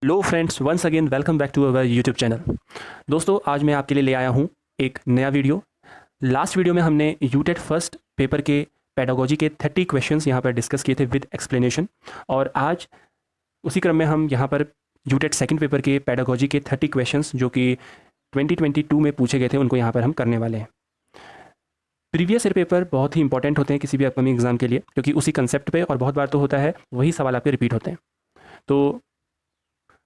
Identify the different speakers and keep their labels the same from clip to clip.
Speaker 1: Hello friends, once again welcome back to our YouTube channel. दोस्तों, आज मैं आपके लिए ले आया हूँ एक नया वीडियो। लास्ट वीडियो में हमने यूटेट फर्स्ट पेपर के पेडागोजी के 30 क्वेश्चंस यहाँ पर डिस्कस किए थे विद एक्सप्लेनेशन। और आज उसी क्रम में हम यहाँ पर यूटेट सेकंड पेपर के पेडागोजी के 30 क्वेश्चंस जो कि 2022 में पूछे गए थे उनको यहाँ पर हम करने वाले हैं। प्रीवियस ईयर पेपर बहुत ही इंपॉर्टेंट होते हैं किसी भी अपकमिंग एग्जाम के लिए, क्योंकि उसी कंसेप्ट पे और बहुत बार तो होता है वही सवाल आपके रिपीट होते हैं। तो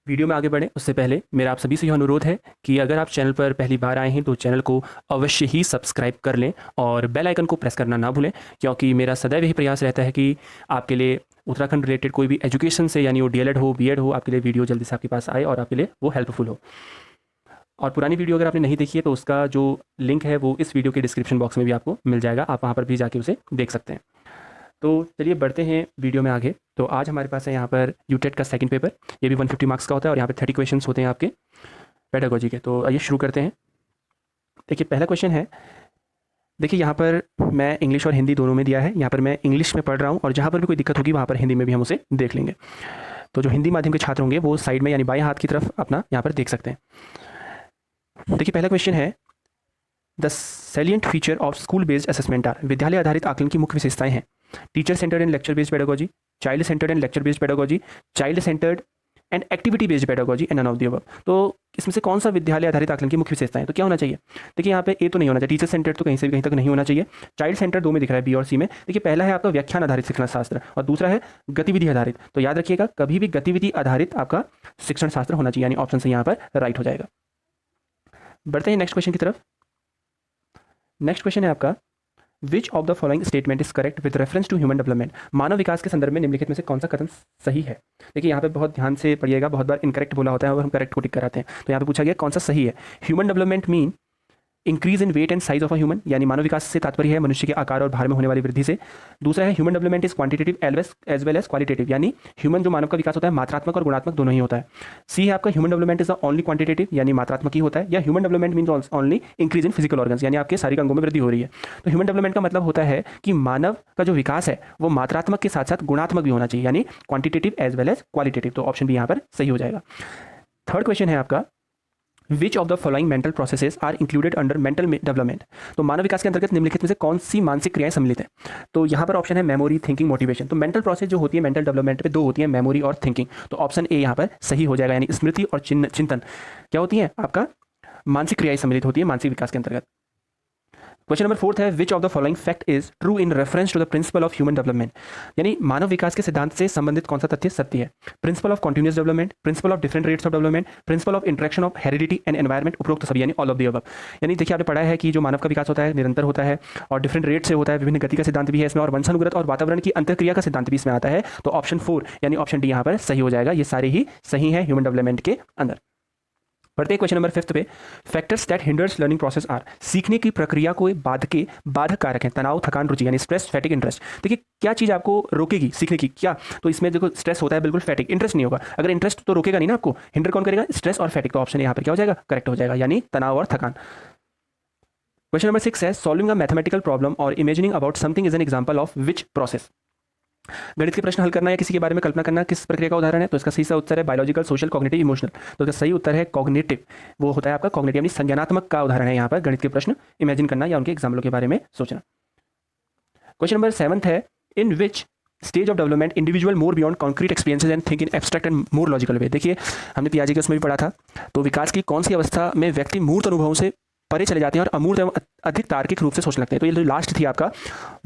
Speaker 1: वीडियो में आगे बढ़ें उससे पहले मेरा आप सभी से यह अनुरोध है कि अगर आप चैनल पर पहली बार आए हैं तो चैनल को अवश्य ही सब्सक्राइब कर लें और बेल आइकन को प्रेस करना ना भूलें, क्योंकि मेरा सदैव यही प्रयास रहता है कि आपके लिए उत्तराखंड रिलेटेड कोई भी एजुकेशन से, यानी वो डीएलएड हो, बीएड हो, आपके लिए वीडियो जल्दी से आपके पास आए और आपके लिए वो हेल्पफुल हो। और पुरानी वीडियो अगर आपने नहीं देखी है तो उसका जो लिंक है वो इस वीडियो के डिस्क्रिप्शन बॉक्स में भी आपको मिल जाएगा, आप वहाँ पर भी जाके उसे देख सकते हैं। तो चलिए बढ़ते हैं वीडियो में आगे। तो आज हमारे पास है यहाँ पर यूटेट का सेकंड पेपर, ये भी 150 मार्क्स का होता है और यहाँ पे 30 क्वेश्चंस होते हैं आपके पेडागोजी के। तो आइए शुरू करते हैं। देखिए पहला क्वेश्चन है, देखिए यहाँ पर मैं इंग्लिश और हिंदी दोनों में दिया है। यहाँ पर मैं इंग्लिश में पढ़ रहा हूँ और जहाँ पर भी कोई दिक्कत होगी वहाँ पर हिंदी में भी हम उसे देख लेंगे। तो जो हिंदी माध्यम के छात्र होंगे वो साइड में यानी बाएं हाथ की तरफ अपना यहाँ पर देख सकते हैं। देखिए पहला क्वेश्चन है, the salient feature of school based assessment are, विद्यालय आधारित आकलन की मुख्य विशेषताएं हैं teacher centred and lecture based pedagogy, child centred and lecture based pedagogy, child centred and activity based pedagogy and none of the above. तो इसमें से कौन सा विद्यालय आधारित आकलन की मुख्य विशेषताएं? तो क्या होना चाहिए? देखिए यहाँ पे ए तो नहीं होना चाहिए, टीचर सेंटर्ड तो कहीं से भी कहीं तक नहीं होना चाहिए। चाइल्ड सेंटर दो में दिख रहा है, बी और सी में। देखिए पहला है आपका व्याख्यान आधारित शिक्षण शास्त्र और दूसरा है गतिविधि आधारित। तो याद रखिएगा कभी भी गतिविधि आधारित आपका शिक्षण शास्त्र होना चाहिए, यानी ऑप्शन से यहाँ पर राइट हो जाएगा। बढ़ते हैं नेक्स्ट क्वेश्चन की तरफ। नेक्स्ट क्वेश्चन है आपका, which of the following statement is correct with reference to human development, मानव विकास के संदर्भ में निम्नलिखित में से कौन सा कथन सही है? देखिए यहाँ पे बहुत ध्यान से पढ़िएगा, बहुत बार इनकरेक्ट बोला होता है और हम करेक्ट को टिक कराते हैं। तो यहाँ पे पूछा गया कौन सा सही है। Human development mean increase in weight and size of a human, यानी मानव विकास से तात्पर्य है मनुष्य के आकार और भार में होने वाली वृद्धि से। दूसरा है human development is quantitative as well as qualitative, यानी ह्यूमन जो मानव का विकास होता है मात्रात्मक और गुणात्मक दोनों ही होता है। सी है आपका human development is only quantitative, यानी मात्रात्मक ही होता है। या human development means only increase in physical organs, यानी आपके शारीरिक अंगों में वृद्धि हो रही है। तो ह्यूमन डेवलपमेंट का मतलब होता है कि मानव का जो विकास है वो मात्रात्मक के साथ साथ गुणात्मक भी होना चाहिए, यानी quantitative as well as qualitative. तो ऑप्शन बी यहाँ पर सही हो जाएगा। थर्ड क्वेश्चन है आपका, which of the following mental processes are included under mental development, तो मानव विकास के अंतर्गत निम्नलिखित में से कौन सी मानसिक क्रियाएं सम्मिलित हैं? तो यहाँ पर ऑप्शन है मेमोरी, थिंकिंग, मोटिवेशन। तो मेंटल प्रोसेस जो होती है मेंटल डेवलपमेंट पे दो होती है, मेमोरी और थिंकिंग। तो ऑप्शन ए यहाँ पर सही हो जाएगा, यानी स्मृति और चिंतन क्या होती है? आपका मानसिक क्रियाएं सम्मिलित होती है मानसिक विकास के अंतर्गत। क्वेश्चन नंबर फोर्थ है, which of the following fact is true in reference to the principle of human development, यानी मानव विकास के सिद्धांत से संबंधित कौन सा तथ्य सत्य है? Principle of continuous development, principle of different rates of development, principle of interaction of heredity and environment, उपरोक्त सभी यानी ऑल ऑफ द अबव। यानी देखिए आपने पढ़ा है कि जो मानव का विकास होता है निरंतर होता है और डिफरेंट रेट से होता है, विभिन्न गति का सिद्धांत भी है इसमें, और वंशानुगत और वातावरण की अंतरक्रिया का सिद्धांत भी इसमें आता है। तो ऑप्शन 4 यानी ऑप्शन डी यहाँ पर सही हो जाएगा। ये सारे ही सही है ह्यूमन डेवलपमेंट के अंदर। बढ़ते क्वेश्चन नंबर 5 पे, factors that hinders learning process are, सीखने की प्रक्रिया को बाधक कारक हैं तनाव, थकान, रुचि, यानी स्ट्रेस, फैटिक, इंटरेस्ट। देखिए क्या चीज़ आपको रोकेगी सीखने की? क्या? तो इसमें देखो स्ट्रेस होता है बिल्कुल, फैटिक, इंटरेस्ट नहीं होगा। अगर इंटरेस्ट तो रोकेगा नहीं ना आपको, हिंडर कौन करेगा? स्ट्रेस और फैटिक। तो ऑप्शन यहाँ पर क्या हो जाएगा? करेक्ट हो जाएगा, यानी तनाव और थकान। क्वेश्चन नंबर 6 है, सॉल्विंग अ मैथमेटिकल प्रॉब्लम और imagining about something is an example of which process, गणित के प्रश्न हल करना या किसी के बारे में कल्पना करना किस प्रक्रिया का उदाहरण है? तो इसका सही सा उत्तर है बायोलॉजिकल, सोशल, कॉग्निटिव, इमोशनल। तो इसका सही उत्तर है कॉग्निटिव। वो होता है आपका कॉग्निटिव, यानी संज्ञानात्मक का उदाहरण है यहाँ पर गणित के प्रश्न इमेजिन करना या उनके एग्जाम्पलों के बारे में सोचना। क्वेश्चन नंबर 7 है, in which stage of development individual move beyond concrete experiences and think in abstract and more logical way. देखिए हमने पियाजे के उसमें भी पढ़ा था। तो विकास की कौन सी अवस्था में व्यक्ति मूर्त अनुभवों से परे चले जाते हैं और अमूर्त एवं अधिक तार्किक रूप से सोचने लगते हैं? तो ये जो लास्ट थी आपका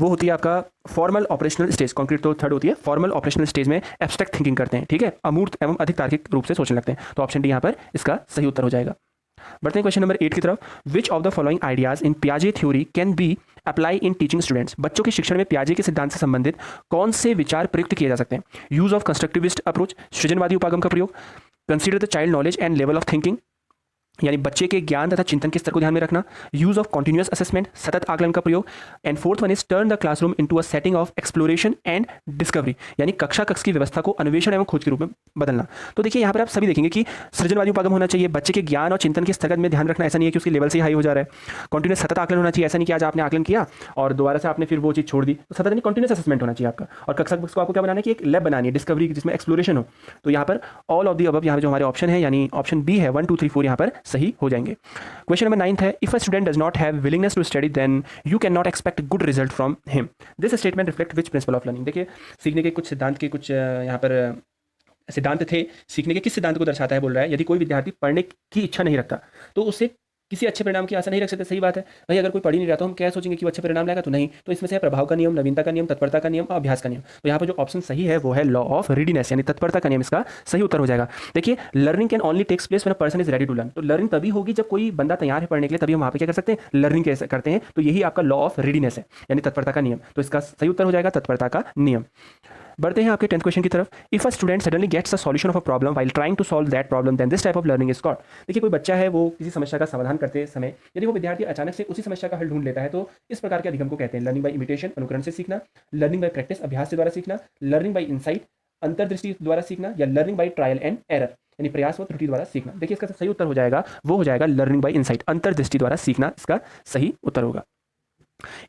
Speaker 1: वो होती है आपका फॉर्मल ऑपरेशनल स्टेज। कॉन्क्रीट तो थर्ड होती है। फॉर्मल ऑपरेशनल स्टेज में एब्स्ट्रैक्ट थिंकिंग करते हैं, ठीक है, अमूर्त एवं अधिक तार्किक रूप से सोचने लगते हैं। तो ऑप्शन डी यहाँ पर इसका सही उत्तर हो जाएगा। बढ़ते हैं क्वेश्चन नंबर 8 की तरफ, which of the following ideas in पियाजे theory can be apply in teaching students, बच्चों के शिक्षण में पियाजे के सिद्धांत से संबंधित कौन से विचार प्रयुक्त किए जा सकते हैं? यूज ऑफ कंस्ट्रक्टिविस्ट अप्रोच, सृजनवादी उपागम का प्रयोग, consider the child knowledge and level of thinking, यानी बच्चे के ज्ञान तथा चिंतन के स्तर को ध्यान में रखना, यूज ऑफ कॉन्टिन्यूअस असेसमेंट, सतत आकलन का प्रयोग, and fourth one is turn the classroom into a setting of exploration and discovery, यानी कक्षा कक्ष की व्यवस्था को अन्वेषण एवं खोज के रूप में बदलना। तो देखिए यहाँ पर आप सभी देखेंगे कि सृजनवादी उपागम होना चाहिए, बच्चे के ज्ञान और चिंतन के स्तर में ध्यान रखना, ऐसा नहीं है कि उसके लेवल से हाई हो जा रहा है। कॉन्टिन्यूअस सतत आकलन होना चाहिए, ऐसा नहीं कि आज आपने आकलन किया और दोबारा से आपने फिर वो चीज़ छोड़ दी, तो सतत नहीं, कॉन्टिन्यूअस असेसमेंट होना चाहिए आपका। और कक्षा कक्ष को आपको क्या बनाना है कि एक लैब बनानी है, डिस्कवरी जिसमें एक्सप्लोरेशन हो। तो यहाँ पर ऑल ऑफ दी अबव यहाँ जो हमारे ऑप्शन है यानी ऑप्शन बी है 1 2 3 4 यहाँ पर सही हो जाएंगे। क्वेश्चन नंबर 9 है, if a student does not have willingness to study then you can not expect good result from him, this statement reflect which principle of learning. देखिए सीखने के कुछ सिद्धांत के कुछ यहाँ पर सिद्धांत थे, सीखने के किस सिद्धांत को दर्शाता है बोल रहा है, यदि कोई विद्यार्थी पढ़ने की इच्छा नहीं रखता तो उसे किसी अच्छे परिणाम की आशा नहीं रख सकते। सही बात है भाई, अगर कोई पढ़ ही नहीं रहा तो हम क्या सोचेंगे कि वो अच्छे परिणाम लाएगा, तो नहीं। तो इसमें से है प्रभाव का नियम, नवीनता का नियम, तत्परता का नियम और अभ्यास का नियम। तो यहाँ पर जो ऑप्शन सही है वो है लॉ ऑफ रेडीनेस, यानी तत्परता का नियम इसका सही उत्तर हो जाएगा। देखिए learning can only takes place when a person is ready to learn, तो लर्निंग तभी होगी जब कोई बंदा तैयार है पढ़ने के लिए, तभी हम वहाँ पे क्या कर सकते हैं, लर्निंग करते हैं। तो यही आपका लॉ ऑफ रेडीनेस है, यानी तत्परता का नियम। तो इसका सही उत्तर हो जाएगा तत्परता का नियम। बढ़ते हैं आपके 10th क्वेश्चन की तरफ। If a student suddenly gets the solution of a problem while trying to solve that problem then this type of learning is called. देखिए कोई बच्चा है वो किसी समस्या का समाधान करते समय यदि वो विद्यार्थी अचानक से उसी समस्या का हल ढूंढ लेता है तो इस प्रकार के अधिगम को कहते हैं लर्निंग बाय इमिटेशन, अनुकरण से सीखना, लर्निंग बाय प्रैक्टिस, अभ्यास के द्वारा सीखना, लर्निंग बाय इंसाइट, अंतर्दृष्टि द्वारा सीखना, या learning by trial and error, यानी प्रयास व त्रुटि द्वारा सीखना। देखिए इसका सही उत्तर हो जाएगा वो हो जाएगा लर्निंग बाय इंसाइट, अंतर्दृष्टि द्वारा सीखना इसका सही उत्तर होगा।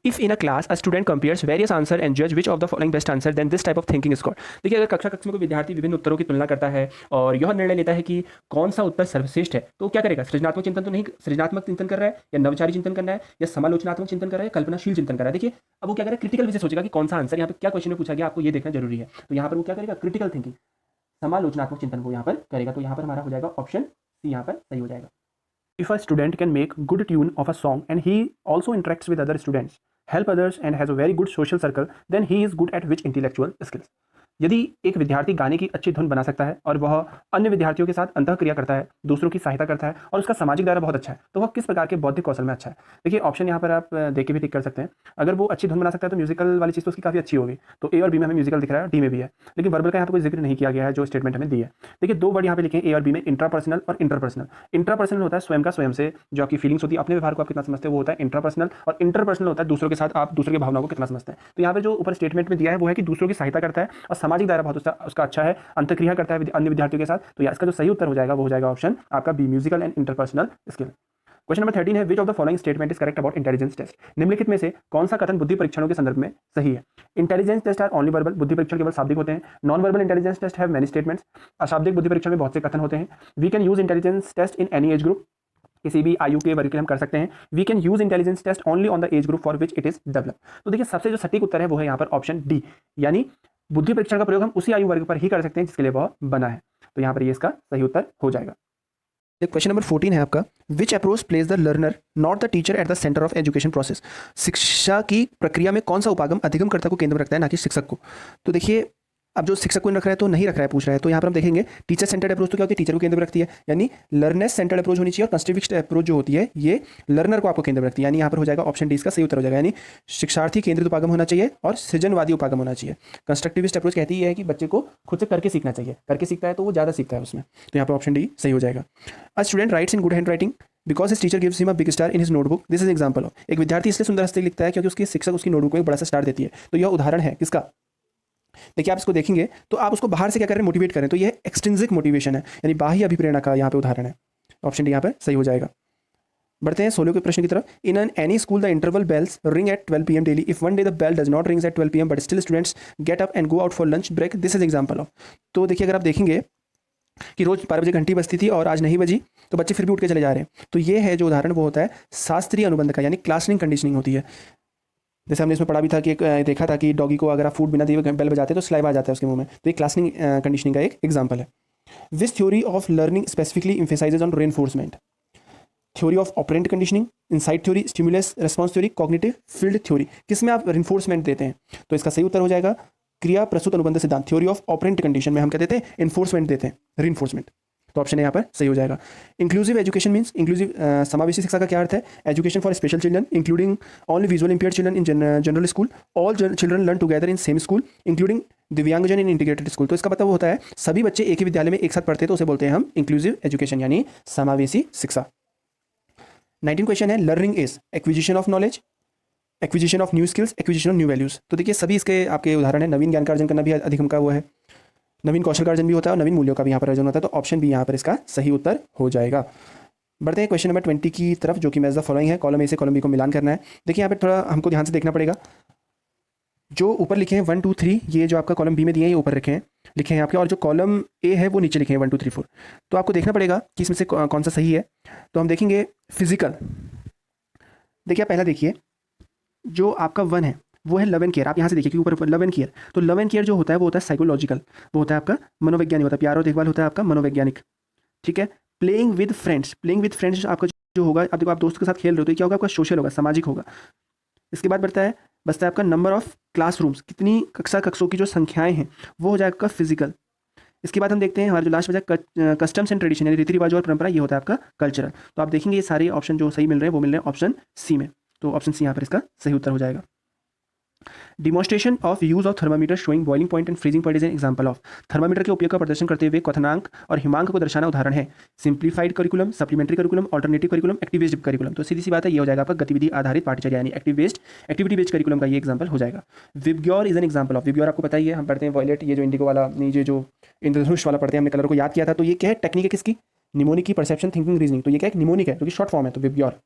Speaker 1: If in a class a student compares various answer and judge which of the following best answer, then this type of thinking is called। देखिए अगर कक्षा कक्ष में कोई विद्यार्थी विभिन्न उत्तरों की तुलना करता है और यह निर्णय लेता है कि कौन सा उत्तर सर्वश्रेष्ठ है, तो क्या करेगा, सृजनात्मक चिंतन तो नहीं, सृजनात्मक चिंतन कर रहा है या नवचारी चिंतन करना है या समालोचनात्मक चिंतन कर रहा है, कल्पनाशील चिंतन कर रहा है। देखिए अब वो क्या करेगा, क्रिटिकल विषय सोचेगा कि कौन सा आंसर, यहाँ पे क्या क्वेश्चन में पूछा गया आपको ये देखना जरूरी है। तो यहाँ पर वो क्या करेगा, क्रिटिकल थिंकिंग, समालोचनात्मक चिंतन को यहाँ पर करेगा। तो यहाँ पर हमारा हो जाएगा ऑप्शन सी यहाँ पर सही हो जाएगा। If a student can make good tune of a song and he also interacts with other students, help others and has a very good social circle, then he is good at which intellectual skills? यदि एक विद्यार्थी गाने की अच्छी धुन बना सकता है और वह अन्य विद्यार्थियों के साथ अंतःक्रिया करता है, दूसरों की सहायता करता है और उसका सामाजिक दायरा बहुत अच्छा है, तो वह किस प्रकार के बौद्धिक कौशल में अच्छा है। देखिए ऑप्शन यहाँ पर आप देख के भी टिक कर सकते हैं। अगर वो अच्छी धुन बना सकता है तो म्यूजिकल वाली चीज़ तो उसकी काफ़ी अच्छी होगी, तो ए और बी में हमें म्यूजिकल दिख रहा है, डी में भी है, लेकिन वर्बल का यहाँ पर कोई जिक्र नहीं किया गया है जो स्टेटमेंट हमें दी है। देखिए दो वर्ड यहाँ पे लिखे ए और बी में, इंट्रापर्सनल और इंटरपर्सनल। इंट्रापर्सनल होता है स्वयं का स्वयं से, जो आपकी फीलिंग्स होती है, अपने व्यवहार को आप कितना समझते हैं, वो होता है इंट्रापर्सनल, और इंटरपर्सनल होता है दूसरों के साथ आप दूसरों की भावनाओं को कितना समझते हैं। तो यहाँ पे जो ऊपर स्टेटमेंट में दिया है वो है कि दूसरों की सहायता करता है और सामाजिक दायरा बहुत उसका अच्छा है, अंतःक्रिया करता है अन्य विद्यार्थियों के साथ। तो इसका जो सही उत्तर हो जाएगा वो हो जाएगा ऑप्शन आपका B, musical and interpersonal skill. Question number 13 है, which of the following statement is correct about intelligence test. निम्नलिखित में से कौन सा कथन बुद्धि परीक्षणों के संदर्भ में सही है। Intelligence test are only verbal, बुद्धि परीक्षण केवल शाब्दिक होते हैं। Non verbal intelligence test have many statements, अशाब्दिक बुद्धि परीक्षण में बहुत से कथन होते हैं। We can use intelligence test in any age group, किसी भी आयु के वर्ग के हम कर सकते हैं। We can use intelligence test only on the age group for which it is develop. तो देखिए सबसे जो सटीक उत्तर है वो है यहाँ पर ऑप्शन डी, यानी बुद्धि परीक्षण का प्रयोग हम उसी आयु वर्ग पर ही कर सकते हैं जिसके लिए वह बना है। तो यहाँ पर ये इसका सही उत्तर हो जाएगा। क्वेश्चन नंबर 14 है आपका, which approach place the learner not the teacher at the centre of education process. शिक्षा की प्रक्रिया में कौन सा उपागम अधिगमकर्ता को केंद्र में रखता है, ना कि शिक्षक को। तो देखिए अब जो शिक्षक को रख रहा है तो नहीं रख रहा है, पूछ रहा है, तो यहाँ पर हम देखेंगे टीचर सेंटर्ड अप्रोच तो क्या होती है, टीचर को केंद्र में रखती है, यानी लर्नेस सेंटर्ड अप्रोच होनी चाहिए, और कंस्ट्रक्टिविस्ट अप्रोच जो होती है ये लर्नर को आपको केंद्र में रखती है, यानी यहाँ पर हो जाएगा ऑप्शन डी इसका सही उत्तर हो जाएगा, यानी शिक्षार्थी केंद्रित उपागम होना चाहिए और सृजनवादी उपागम होना चाहिए। कंस्ट्रक्टिविस्ट अप्रोच कहती है कि बच्चे को खुद से करके सीखना चाहिए, करके सीखता है तो वो ज़्यादा सीखता है उसमें। तो यहाँ पर ऑप्शन डी सही हो जाएगा। A student rights in good hand writing because his teacher gives him a big star in his notebook, this is example of. एक विद्यार्थी इसलिए सुंदर हस्ते लिखता है क्योंकि उसकी शिक्षक उसकी नोटबुक में एक बड़ा सा स्टार देती है। तो यह उदाहरण है किसका, देखिए आप इसको देखेंगे तो आप उसको बाहर से क्या करें, मोटिवेट करें, तो यह एक्सट्रिंसिक मोटिवेशन है, यानी बाह्य अभिप्रेरणा का यहाँ पे उदाहरण है। ऑप्शन डी यहाँ पर सही हो जाएगा। बढ़ते हैं 16 के प्रश्न की तरफ। In an any school the interval bells ring at 12 PM daily, if one day the bell does not rings at 12 PM but still students get up and go out for lunch break, this is example of. तो देखिए अगर आप देखेंगे कि रोज 12 बजे घंटी बजती थी और आज नहीं बजी तो बच्चे फिर भी उठ के चले जा रहे हैं, तो ये है जो उदाहरण वो होता है शास्त्रीय अनुबंध का, यानी क्लासनिंग कंडीशनिंग होती है। जैसे हमने इसमें पढ़ा भी था कि देखा था कि डॉगी को अगर आप फूड बिना दिए बेल बजाते तो स्लाइव आ जाता है उसके मुंह में, तो ये क्लासनिंग कंडीशनिंग का एक एग्जांपल है। विच theory of learning specifically emphasises on reinforcement, theory of operant conditioning, insight theory, stimulus response theory, cognitive field theory, किसमें आप रेनफोर्समेंट देते हैं। तो इसका सही उत्तर हो जाएगा क्रिया प्रस्तुत अनुबंध सिद्धांत, थ्योरी ऑफ ऑपरेंट कंडीशन में हम क्या देते हैं, इन्फोर्समेंट देते हैं, रेनफोर्समेंट। तो ऑप्शन यहाँ पर सही हो जाएगा। इंक्लूसिव एजुकेशन मीन्स, इंक्लूसिव समावेशी शिक्षा का क्या अर्थ है, education for special children including only visual impaired children in general school, all children learn together in same school including दिव्यांगजन इन इंटीग्रेटेड स्कूल। तो इसका मतलब होता है सभी बच्चे एक ही विद्यालय में एक साथ पढ़ते हैं, तो उसे बोलते हैं हम इंक्लूसिव एजुकेशन यानी समावेशी शिक्षा। 19 क्वेश्चन है learning is acquisition of knowledge, acquisition of new skills, acquisition of new values. तो देखिए सभी इसके आपके उदाहरण है। नवीन ज्ञान का अर्जन करना भी अधिगम का वो है, नवीन कौशल का अर्जन भी होता है और नवीन मूल्यों का भी यहाँ पर अर्जन होता है। तो ऑप्शन बी यहाँ पर इसका सही उत्तर हो जाएगा। बढ़ते हैं क्वेश्चन नंबर 20 की तरफ, जो कि मैच द फॉलोइंग है। कॉलम ए से कॉलम बी को मिलान करना है। देखिए यहाँ पर थोड़ा हमको ध्यान से देखना पड़ेगा। जो ऊपर लिखे हैं 1 2 3, ये जो आपका कॉलम बी में दिए हैं ये ऊपर लिखे हैं आपके, और जो कॉलम ए है वो नीचे लिखे हैं 1 2 3 4। तो आपको देखना पड़ेगा कि इसमें से कौन सा सही है। तो हम देखेंगे फिजिकल। देखिए आप पहला देखिए, जो आपका 1 है वो है लव एंड केयर। आप यहाँ से देखिए कि ऊपर लव एंड केयर, तो लव एंड केयर जो होता है वो होता है साइकोलॉजिकल, वो होता है आपका मनोवैज्ञानिक, होता है प्यार और देखभाल होता है आपका मनोवैज्ञानिक। ठीक है। Playing with friends, playing with friends आपका जो होगा, आप देखो आप दोस्तों के साथ खेल रहे हो तो क्या होगा आपका सोशल होगा, सामाजिक होगा। इसके बाद बचता है आपका नंबर ऑफ क्लासरूम्स, कितनी कक्षों की जो संख्याएं हैं वो हो जाएगा आपका फिजिकल। इसके बाद हम देखते हैं हमारा जो लास्ट बचा कस्टम्स एंड ट्रेडिशन, यानी रीति रिवाज और परंपरा, ये होता है आपका कल्चरल। तो आप देखेंगे ये सारे ऑप्शन जो सही मिल रहे हैं वो मिल रहे हैं ऑप्शन सी में। तो ऑप्शन सी यहाँ पर इसका सही उत्तर हो जाएगा। Demonstration of use of thermometer showing boiling point and freezing point is an example of. Thermometer के उपयोग का प्रदर्शन करते हुए क्वथनांक और हिमांक को दर्शाना उदाहरण है। Simplified curriculum, supplementary curriculum, alternative curriculum, active based curriculum. तो सीधी सी बात है, ये हो जाएगा आपका गतिविधि आधारित पाठ्यचर्या, यानी एक्टिविटी बेस्ड करिकुलम का ये एग्जांपल हो जाएगा। VIBGYOR is an example of. VIBGYOR आपको पता ही है, हम पढ़ते हैं वॉयलेट, ये जो इंडिगो वाला, नहीं जो इंद्रधनुष वाला पढ़ते हैं, हमने कलर को याद किया था। तो ये क्या है, टेक्निक है किसकी, निमोनिक की, परसेप्शन, थिंकिंग, रीजनिंग। तो ये क्या है, निमोनिक है, जो कि शॉर्ट फॉर्म है। तो VIBGYOR.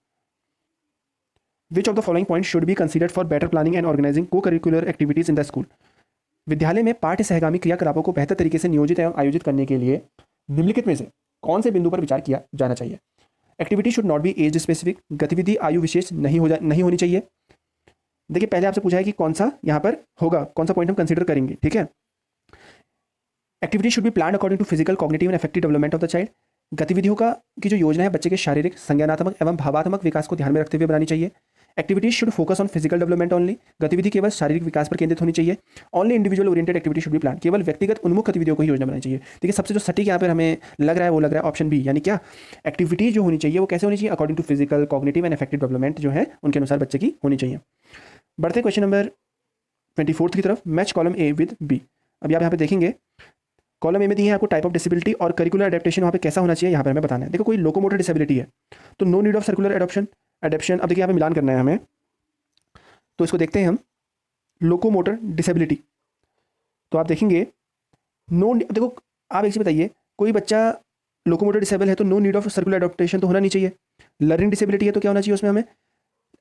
Speaker 1: Which of the following points should be considered for better planning and organizing co-curricular activities in the school? विद्यालय में पाठ्य सहगामी क्रियाकलापों को बेहतर तरीके से नियोजित एवं आयोजित करने के लिए निम्नलिखित में से कौन से बिंदु पर विचार किया जाना चाहिए? Activity should not be age specific, गतिविधि आयु विशेष नहीं होनी चाहिए। देखिए पहले आपसे पूछा है कि कौन सा यहाँ पर होगा, कौन सा पॉइंट हम कंसिडर करेंगे। ठीक है। Activity should be plan according to physical, cognitive and affective development of the child. गतिविधियों की जो योजना है बच्चे के शारीरिक, संज्ञानात्मक एवं भावात्मक विकास को ध्यान में रखते हुए बनानी चाहिए। Activities should focus on physical development only. गतिविधि केवल शारीरिक विकास पर केंद्रित होनी चाहिए। Only individual oriented activity should be plan. केवल व्यक्तिगत उन्मुख गतिविधियों को ही योजना बनानी चाहिए। देखिए सबसे जो सटीक यहाँ पर हमें लग रहा है वो लग रहा है ऑप्शन बी, यानी क्या, एक्टिविटी जो होनी चाहिए वो कैसे होनी चाहिए, according to physical, cognitive and affective development जो है उनके अनुसार बच्चे की होनी चाहिए। बढ़ते क्वेश्चन नंबर 24 की तरफ। Match column A with B. अब आप यहाँ पे देखेंगे कॉलम ए में दी है आपको टाइप ऑफ डिसेबिलिटी और करिकुलर एडेप्टेशन वहाँ पे कैसा होना चाहिए यहाँ पर हमें बताना है। देखो कोई लोकोमोटर डिसेबिलिटी है तो no need of circular adoption adaptation. अब देखिए यहाँ पे मिलान करना है हमें, तो इसको देखते हैं हम। लोकोमोटर डिसेबिलिटी, तो आप देखेंगे देखो आप एक चीज बताइए, कोई बच्चा लोकोमोटर डिसेबल है तो no need of circular adaptation तो होना नहीं चाहिए। लर्निंग डिसेबिलिटी है तो क्या होना चाहिए उसमें हमें,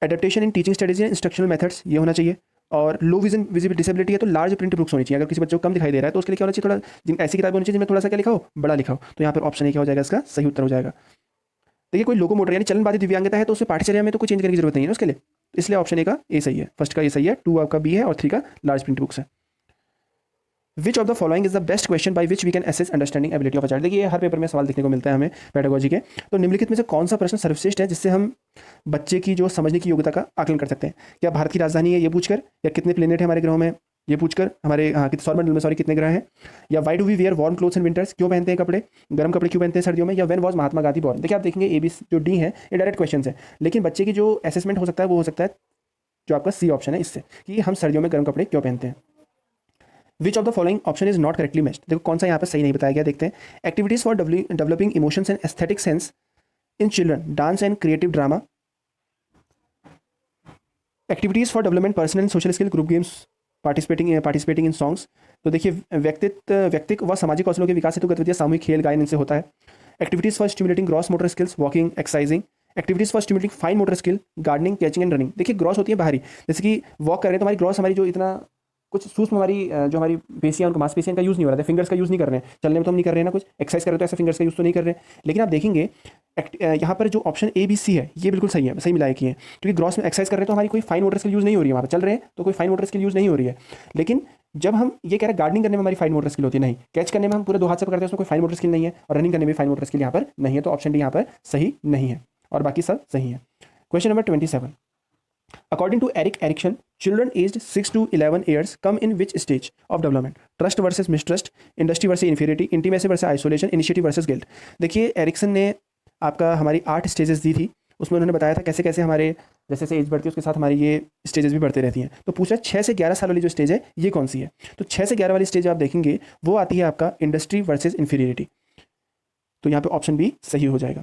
Speaker 1: adaptation in teaching strategy and instructional methods, ये होना चाहिए। और लो विजिबल डिसेबिलिटी है तो लार्ज प्रिंट बुक्स होनी चाहिए। अगर किसी बच्चे को कम दिखाई दे रहा है तो उसके लिए क्या होना चाहिए, थोड़ा ऐसी किताबें होनी चाहिए जिनमें थोड़ा सा क्या लिखा हो, बड़ा लिखा हो। तो यहाँ पर ऑप्शन ए क्या हो जाएगा, इसका सही उत्तर हो जाएगा। देखिए कोई लोकोमोटर यानी चलन बाधित दिव्यांगता है तो उससे पाठ्यचर्या में तो कोई चेंज करने की जरूरत नहीं है उसके लिए, इसलिए ऑप्शन ए का ए सही है। फर्स्ट का ए सही है, 2 आपका बी है और 3 का लार्ज प्रिंट बुक्स है। Which of the following is the best question by which we can assess understanding ability of a child. देखिए हर पेपर में सवाल देखने को मिलता है हमें पेडागोजी के। तो निम्नलिखित में से कौन सा प्रश्न सर्वश्रेष्ठ है जिससे हम बच्चे की जो समझने की योग्यता का आकलन कर सकते हैं। क्या भारत की राजधानी है ये पूछकर, या कितने प्लेनेट है हमारे ग्रहों में ये पूछकर, हमारे सौरमंडल में कितने ग्रह हैं, या why do we wear warm clothes in winters, क्यों पहनते हैं कपड़े, गर्म कपड़े क्यों पहनते हैं सर्दियों में, या when was Mahatma Gandhi born. देखिए आप देखेंगे ए बी जो डी है ये डायरेक्ट क्वेश्चन है, लेकिन बच्चे की जो असेसमेंट हो सकता है वो हो सकता है जो आपका सी ऑप्शन है इससे, कि हम सर्दियों में गर्म कपड़े क्यों पहनते हैं। विच of the following option is not correctly matched. देखो कौन सा यहाँ पर सही नहीं बताया गया, देखते हैं। Activities for developing emotions and aesthetic sense in children, dance and creative drama, activities for development personal and social skill, group games, participating in songs. तो देखिए व्यक्तिक व सामाजिक कौशलों के विकास हेतु गतिविधियां, सामूहिक खेल, गायन इनसे होता है। Activities for stimulating gross motor skills, walking, exercising. Activities for stimulating fine motor skill, gardening, catching and running. देखिए ग्रॉस होती है बाहरी, जैसे कि वॉक कर रहे हैं तो हमारी ग्रॉस, हमारी जो इतना कुछ सूक्ष्म हमारी जो हमारी पेशियां उनको मांसपेशियां का यूज़ नहीं हो रहा है, फिंगर्स का यूज़ नहीं कर रहे हैं, चलने में तो हम नहीं कर रहे हैं ना, कुछ एक्सरसाइज कर रहे हैं तो ऐसा फिंगर्स का यूज़ तो नहीं कर रहे हैं। लेकिन आप देखेंगे यहाँ पर जो ऑप्शन ए बी सी है ये बिल्कुल सही है, सही मिलाए किए हैं, क्योंकि ग्रॉस में एक्सरसाइज कर रहे हैं तो हमारी कोई फाइन मोटर स्किल यूज़ नहीं हो रही है, वहाँ पर चल रहे हैं तो कोई फाइन मोटर स्किल यूज़ नहीं हो रही है। लेकिन जब हम ये कह रहे हैं गार्डनिंग करने में हमारी फाइन मोटर स्किल होती है, नहीं, कैच करने में हम पूरे 2 हाथ से पकड़ते हैं उसमें कोई फाइन मोटर स्किल नहीं है, और रनिंग करने में फाइन मोटर स्किल यहाँ पर नहीं है। तो ऑप्शन डी यहाँ पर सही नहीं है और बाकी सब सही है। Question number 27। According to Eric Erikson, children aged 6 to 11 years come in which stage of development? Trust versus mistrust, industry versus inferiority, intimacy versus isolation, initiative versus guilt. देखिए एरिक्सन ने आपका हमारी 8 स्टेजेस दी थी, उसमें उन्होंने बताया था कैसे कैसे हमारे जैसे जैसे एज बढ़ती है उसके साथ हमारी ये स्टेजेस भी बढ़ते रहती हैं। तो पूछा 6 से 11 साल वाली जो स्टेज है ये कौन सी है। तो 6 से 11 वाली स्टेज आप देखेंगे वो आती है आपका इंडस्ट्री वर्सेज इंफीरियरिटी। तो यहाँ पे ऑप्शन बी सही हो जाएगा।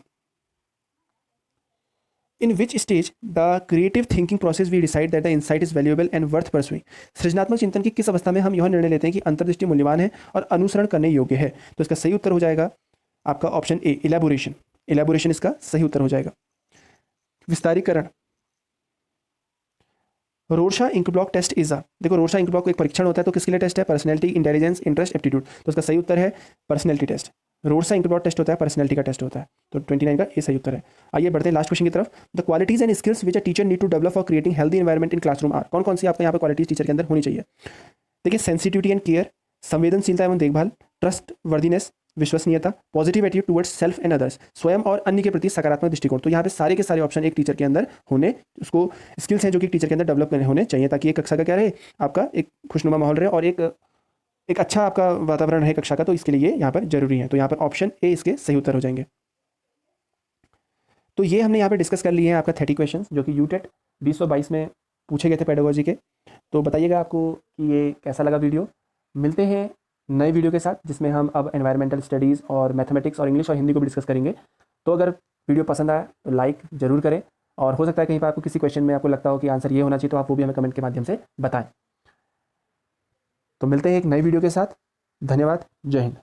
Speaker 1: In which stage the creative thinking process we decide that the insight is valuable and worth pursuing. सृजनात्मक चिंतन की किस अवस्था में हम यह निर्णय लेते हैं कि अंतर्दृष्टि मूल्यवान है और अनुसरण करने योग्य है? तो इसका सही उत्तर हो जाएगा आपका ऑप्शन ए, इलेबोरेशन। इलेबोरेशन इसका सही उत्तर हो जाएगा। विस्तारीकरण। Rorschach ink blot test is a, देखो रोरशा इंक ब्लॉक एक परीक्षण होता है, तो किसके लिए टेस्ट है? Personality, intelligence, interest, aptitude. तो इसका सही उत्तर है personality test. Rorschach ink blot test होता है, पर्सनैलिटी का टेस्ट होता है। तो 29 का ये सही उत्तर है। आइए बढ़ते हैं लास्ट क्वेश्चन की तरफ। The qualities and skills which a teacher need to develop for creating healthy environment in classroom are. कौन कौन सी आपको यहाँ पर क्वालिटीज टीचर के अंदर होनी चाहिए? देखिए, सेंसिटिविटी एंड केयर, संवेदनशीलता एवं देखभाल, ट्रस्ट वर्दीनेस, विश्वसनीयता, positive attitude towards self and others, स्वयं और अन्य के प्रति सकारात्मक दृष्टिकोण। तो यहाँ पे सारे के सारे ऑप्शन एक टीचर के अंदर होने, उसको स्किल्स हैं जो कि टीचर के अंदर डेवलप करने होने चाहिए, ताकि एक कक्षा का क्या रहे, आपका एक खुशनुमा माहौल रहे और एक अच्छा आपका वातावरण रहे कक्षा का। तो इसके लिए यहाँ पर जरूरी है। तो यहाँ पर ऑप्शन ए इसके सही उत्तर हो जाएंगे। तो ये हमने यहाँ पे डिस्कस कर लिए हैं आपका 30 क्वेश्चन जो कि यूटेट 2022 में पूछे गए थे पेडागोजी के। तो बताइएगा आपको कि ये कैसा लगा वीडियो। मिलते हैं नए वीडियो के साथ जिसमें हम अब एनवायरमेंटल स्टडीज़ और मैथमेटिक्स और इंग्लिश और हिंदी को भी डिस्कस करेंगे। तो अगर वीडियो पसंद आया तो लाइक ज़रूर करें, और हो सकता है कहीं पर आपको किसी क्वेश्चन में आपको लगता हो कि आंसर ये होना चाहिए, तो आप वो भी हमें कमेंट के माध्यम से बताएं। तो मिलते हैं एक नई वीडियो के साथ। धन्यवाद। जय हिंद।